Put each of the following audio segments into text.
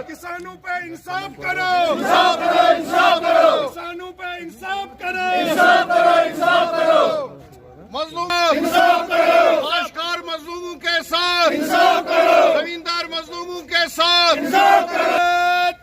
किसानों पे इंसाफ करो, इंसाफ करो, इंसाफ करो, किसानों पे इंसाफ करो, इंसाफ करो, इंसाफ करो, मजलूम इंसाफ करो, काश्तकार मजलूमों के साथ इंसाफ करो, जमींदार मजलूमों के साथ इंसाफ करो,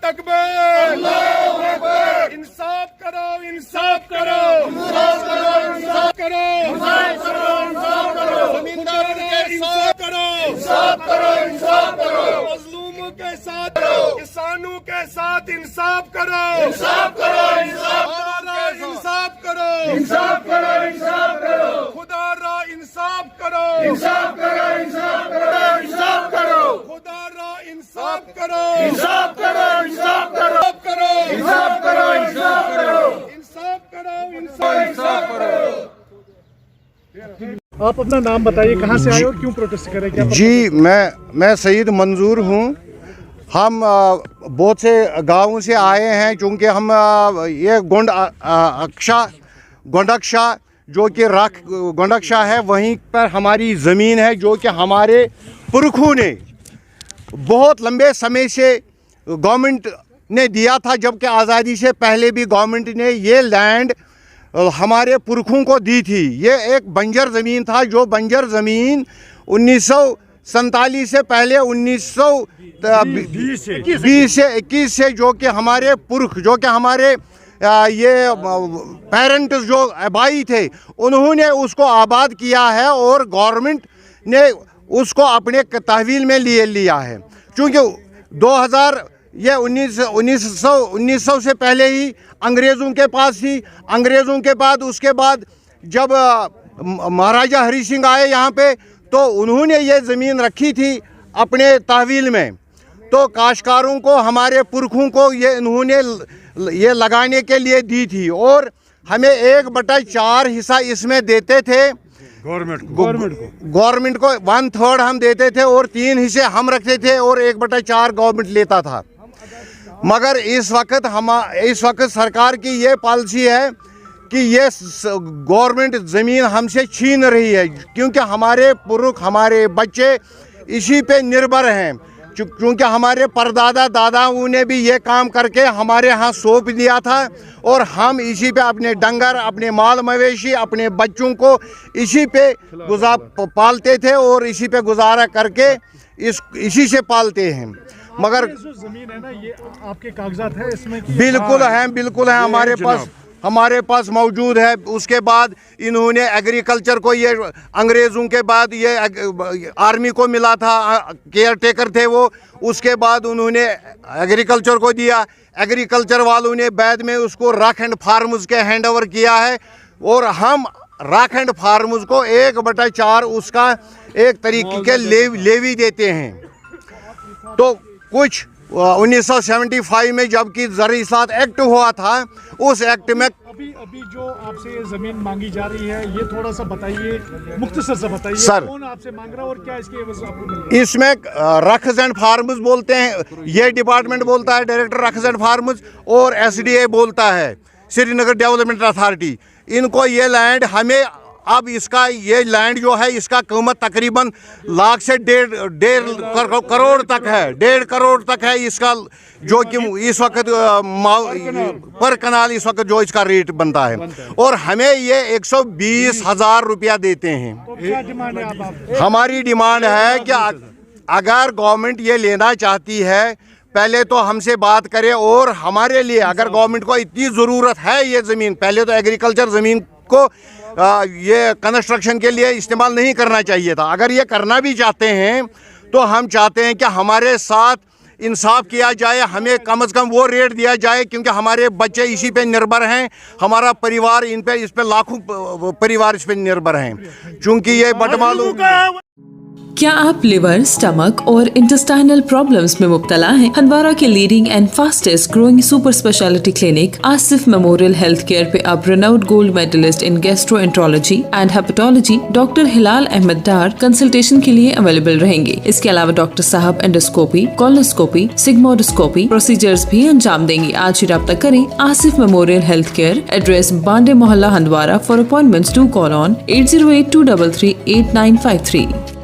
तकबीर, अल्लाहू अकबर, इंसाफ करो, इंसाफ करो, इंसाफ करो, इंसाफ करो, इंसाफ करो, इंसाफ करो, जमींदारों के साथ करो, इंसाफ करो, इंसाफ करो, मजलूमों के साथ करो, किसानों के साथ इंसाफ करो, इंसाफ करो, इंसाफ करो, इंसाफ करो, इंसाफ करो, खुदा रा इंसाफ करो, इंसाफ करो, इंसाफ करो, इंसाफ करो, खुदा रा इंसाफ करो, इंसाफ करो, इंसाफ करो, इंसाफ करो, इंसाफ करो, इंसाफ करो, इंसाफ करो। आप अपना नाम बताइए, कहाँ से आए और क्यों प्रोटेस्ट करें? क्या जी, मैं सईद मंजूर हूँ। हम बहुत से गाँवों से आए हैं, चूँकि हम ये गोंडकशा जो कि गोंडकशा है, वहीं पर हमारी ज़मीन है जो कि हमारे पुरखों ने बहुत लंबे समय से गवर्नमेंट ने दिया था, जबकि आज़ादी से पहले भी गवर्नमेंट ने ये लैंड हमारे पुरखों को दी थी। ये एक बंजर ज़मीन था, जो बंजर ज़मीन 1947 से पहले 1920 से 21 से जो कि हमारे पुरख, जो कि हमारे ये पेरेंट्स जो आबाई थे, उन्होंने उसको आबाद किया है और गवर्नमेंट ने उसको अपने तहवील में लिया है। चूँकि 1900 से पहले ही अंग्रेज़ों के पास थी। अंग्रेज़ों के बाद उसके बाद जब महाराजा हरी सिंह आए यहाँ पे, तो उन्होंने ये ज़मीन रखी थी अपने तहवील में। तो काश्तकारों को, हमारे पुरखों को ये इन्होंने ये लगाने के लिए दी थी और हमें 1/4 हिस्सा इसमें देते थे गवर्नमेंट को 1/3 हम देते थे और 3 हिस्से हम रखते थे और 1/4 गवर्नमेंट लेता था। मगर इस वक्त सरकार की ये पॉलिसी है कि ये गवर्नमेंट ज़मीन हमसे छीन रही है, क्योंकि हमारे पुरख, हमारे बच्चे इसी पे निर्भर हैं। क्योंकि हमारे परदादा दादाओं ने भी ये काम करके हमारे यहाँ सौंप दिया था और हम इसी पे अपने डंगर, अपने माल मवेशी, अपने बच्चों को इसी पे पालते थे और इसी पे गुजारा करके इसी से पालते हैं। मगर जो ज़मीन है ना, ये आपके कागजात है इसमें? बिल्कुल है हमारे पास मौजूद है। उसके बाद इन्होंने एग्रीकल्चर को, ये अंग्रेज़ों के बाद ये आर्मी को मिला था, केयर टेकर थे वो। उसके बाद उन्होंने एग्रीकल्चर को दिया। एग्रीकल्चर वालों ने बाद में उसको रॉक एंड फार्म्स के हैंड ओवर किया है और हम रॉक एंड फार्म्स को 1/4 उसका एक तरीके के लेवी देते हैं। तो कुछ 1975 में जबकि ज़राअत इस्लाहत एक्ट हुआ था, उस एक्ट में अभी जो आपसे ये ज़मीन मांगी जा रही है, ये थोड़ा सा बताइए, मुख्तसर से बताइए सर। कौन आपसे मांग रहा है और क्या इसकी एवज़ आपको मिल रही है? इसमें रक्स एंड फार्म्स बोलते हैं, ये डिपार्टमेंट बोलता है, डायरेक्टर रक्स एंड फार्म्स, और SDA बोलता है, श्रीनगर डेवलपमेंट अथॉरिटी। इनको ये लैंड हमें, अब इसका ये लैंड जो है, इसका कीमत तकरीबन लाख से डेढ़ करोड़ तक है, 1.5 करोड़ तक है इसका, जो कि इस वक्त पर कनाल इस वक्त जो इसका रेट बनता है, और हमें ये 120,000 रुपया देते हैं। तो क्या डिमांड है आप? हमारी डिमांड है कि अगर गवर्नमेंट ये लेना चाहती है, पहले तो हमसे बात करे, और हमारे लिए अगर गवर्नमेंट को इतनी ज़रूरत है ये ज़मीन, पहले तो एग्रीकल्चर ज़मीन को ये कंस्ट्रक्शन के लिए इस्तेमाल नहीं करना चाहिए था। अगर ये करना भी चाहते हैं तो हम चाहते हैं कि हमारे साथ इंसाफ किया जाए, हमें कम से कम वो रेट दिया जाए, क्योंकि हमारे बच्चे इसी पे निर्भर हैं, हमारा परिवार इस पे लाखों परिवार इस पे निर्भर हैं, चूँकि ये बटमालू। क्या आप लिवर, स्टमक और इंटेस्टाइनल प्रॉब्लम्स में मुब्तला हैं? हंदवारा के leading and fastest growing super speciality clinic Asif memorial health Care पे अब renowned gold medalist in gastroenterology and hepatology doctor Hilal Ahmad Dar consultation के लिए अवेलेबल रहेंगे। इसके अलावा डॉक्टर साहब एंडोस्कोपी, कोलोनोस्कोपी, सिग्मोडोस्कोपी प्रोसीजर्स भी अंजाम देंगे। आज ही रब्ता करें Asif memorial health care, address Bande मोहल्ला Handwara. For appointments 2 call on 808-233-8953।